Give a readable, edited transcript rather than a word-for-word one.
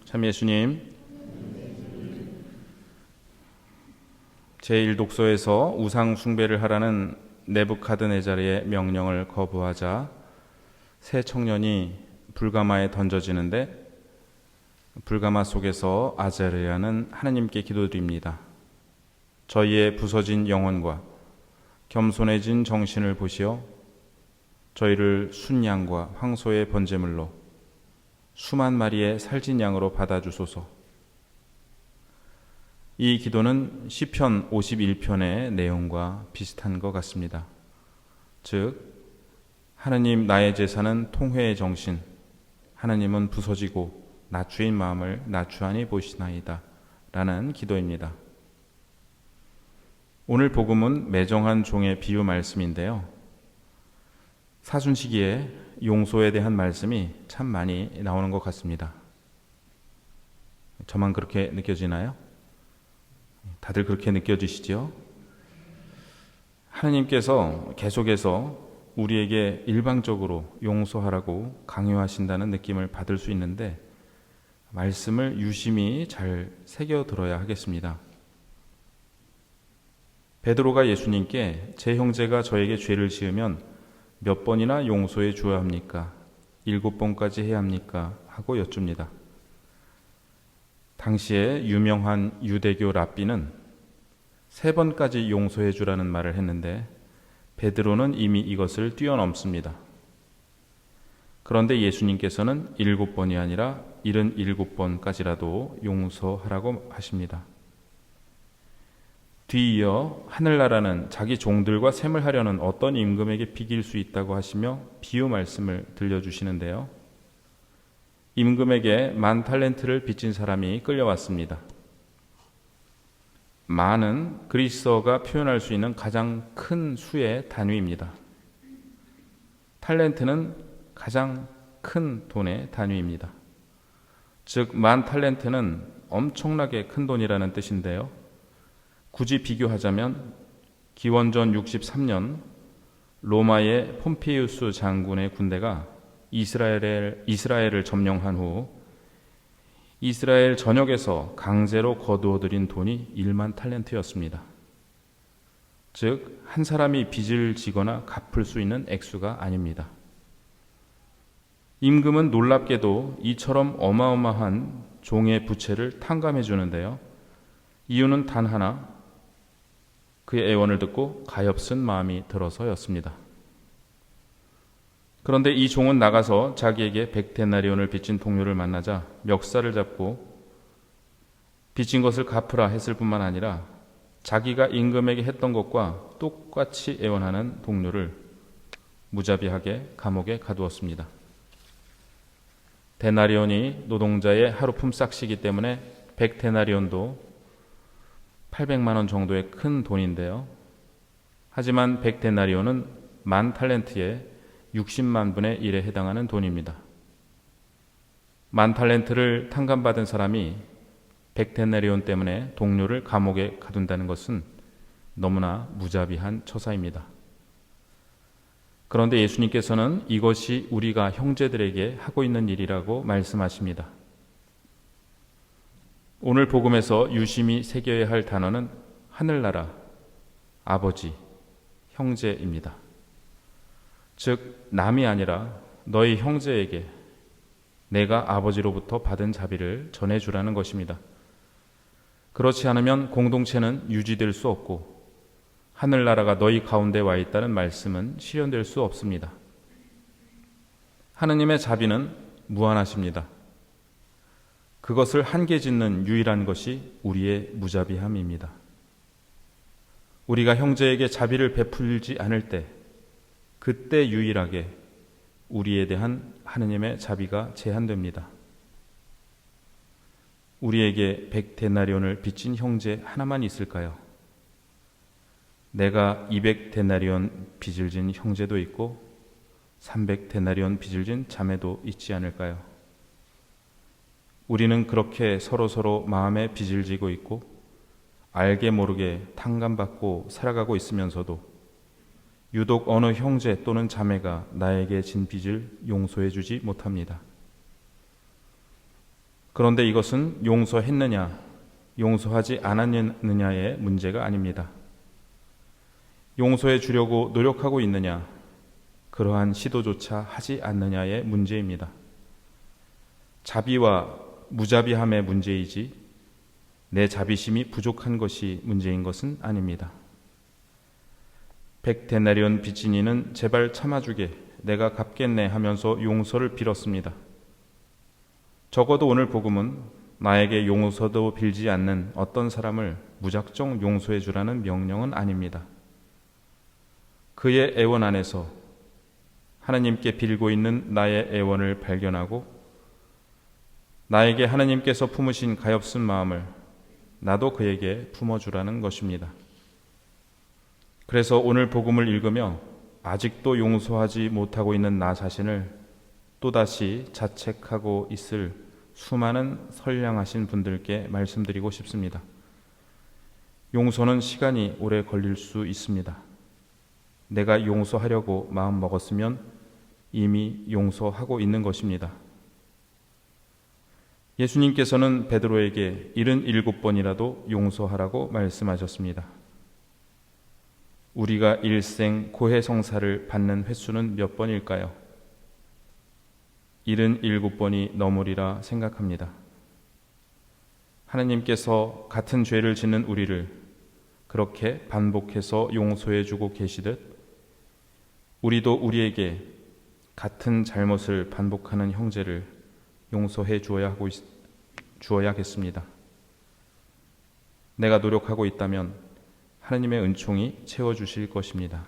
참 예수님, 제1독서에서 우상 숭배를 하라는 네부카드네자르의 명령을 거부하자 세 청년이 불가마에 던져지는데, 불가마 속에서 아자르야는 하나님께 기도드립니다. 저희의 부서진 영혼과 겸손해진 정신을 보시어 저희를 순양과 황소의 번제물로 수만 마리의 살진 양으로 받아주소서. 이 기도는 시편 51편의 내용과 비슷한 것 같습니다. 즉, 하느님 나의 제사는 통회의 정신, 하느님은 부서지고 낮추인 마음을 낮추하니 보시나이다 라는 기도입니다. 오늘 복음은 매정한 종의 비유 말씀인데요, 사순시기에 용서에 대한 말씀이 참 많이 나오는 것 같습니다. 저만 그렇게 느껴지나요? 다들 그렇게 느껴지시죠? 하나님께서 계속해서 우리에게 일방적으로 용서하라고 강요하신다는 느낌을 받을 수 있는데, 말씀을 유심히 잘 새겨들어야 하겠습니다. 베드로가 예수님께 제 형제가 저에게 죄를 지으면 몇 번이나 용서해 주어야 합니까? 7번까지 해야 합니까? 하고 여쭙니다. 당시에 유명한 유대교 랍비는 3번까지 용서해 주라는 말을 했는데, 베드로는 이미 이것을 뛰어넘습니다. 그런데 예수님께서는 7번이 아니라 77번까지라도 용서하라고 하십니다. 뒤이어 하늘나라는 자기 종들과 셈을 하려는 어떤 임금에게 비길 수 있다고 하시며 비유 말씀을 들려주시는데요, 임금에게 10,000달란트를 빚진 사람이 끌려왔습니다. 만은 그리스어가 표현할 수 있는 가장 큰 수의 단위입니다. 탈렌트는 가장 큰 돈의 단위입니다. 즉, 10,000달란트는 엄청나게 큰 돈이라는 뜻인데요, 굳이 비교하자면 기원전 63년 로마의 폼페이우스 장군의 군대가 이스라엘을 점령한 후 이스라엘 전역에서 강제로 거두어들인 돈이 10,000달란트였습니다. 즉, 한 사람이 빚을 지거나 갚을 수 있는 액수가 아닙니다. 임금은 놀랍게도 이처럼 어마어마한 종의 부채를 탕감해 주는데요, 이유는 단 하나, 그의 애원을 듣고 가엾은 마음이 들어서였습니다. 그런데 이 종은 나가서 자기에게 100데나리온을 빚진 동료를 만나자 멱살을 잡고 빚진 것을 갚으라 했을 뿐만 아니라 자기가 임금에게 했던 것과 똑같이 애원하는 동료를 무자비하게 감옥에 가두었습니다. 데나리온이 노동자의 하루품 싹시기 때문에 100데나리온도 800만 원 정도의 큰 돈인데요, 하지만 100데나리온은 10,000달란트의 60만 분의 1에 해당하는 돈입니다. 10,000달란트를 탕감받은 사람이 100데나리온 때문에 동료를 감옥에 가둔다는 것은 너무나 무자비한 처사입니다. 그런데 예수님께서는 이것이 우리가 형제들에게 하고 있는 일이라고 말씀하십니다. 오늘 복음에서 유심히 새겨야 할 단어는 하늘나라, 아버지, 형제입니다. 즉, 남이 아니라 너희 형제에게 내가 아버지로부터 받은 자비를 전해주라는 것입니다. 그렇지 않으면 공동체는 유지될 수 없고 하늘나라가 너희 가운데 와 있다는 말씀은 실현될 수 없습니다. 하느님의 자비는 무한하십니다. 그것을 한계 짓는 유일한 것이 우리의 무자비함입니다. 우리가 형제에게 자비를 베풀지 않을 때, 그때 유일하게 우리에 대한 하느님의 자비가 제한됩니다. 우리에게 100데나리온을 빚진 형제 하나만 있을까요? 내가 200데나리온 빚을 진 형제도 있고 300데나리온 빚을 진 자매도 있지 않을까요? 우리는 그렇게 서로 마음에 빚을 지고 있고 알게 모르게 탕감받고 살아가고 있으면서도 유독 어느 형제 또는 자매가 나에게 진 빚을 용서해 주지 못합니다. 그런데 이것은 용서했느냐, 용서하지 않았느냐의 문제가 아닙니다. 용서해 주려고 노력하고 있느냐, 그러한 시도조차 하지 않느냐의 문제입니다. 자비와 무자비함의 문제이지 내 자비심이 부족한 것이 문제인 것은 아닙니다. 100데나리온 빚진이는 제발 참아주게, 내가 갚겠네 하면서 용서를 빌었습니다. 적어도 오늘 복음은 나에게 용서도 빌지 않는 어떤 사람을 무작정 용서해 주라는 명령은 아닙니다. 그의 애원 안에서 하나님께 빌고 있는 나의 애원을 발견하고 나에게 하나님께서 품으신 가엾은 마음을 나도 그에게 품어주라는 것입니다. 그래서 오늘 복음을 읽으며 아직도 용서하지 못하고 있는 나 자신을 또다시 자책하고 있을 수많은 선량하신 분들께 말씀드리고 싶습니다. 용서는 시간이 오래 걸릴 수 있습니다. 내가 용서하려고 마음 먹었으면 이미 용서하고 있는 것입니다. 예수님께서는 베드로에게 77번이라도 용서하라고 말씀하셨습니다. 우리가 일생 고해성사를 받는 횟수는 몇 번일까요? 77번이 넘으리라 생각합니다. 하나님께서 같은 죄를 짓는 우리를 그렇게 반복해서 용서해 주고 계시듯 우리도 우리에게 같은 잘못을 반복하는 형제를 용서해 주어야겠습니다. 내가 노력하고 있다면 하나님의 은총이 채워주실 것입니다.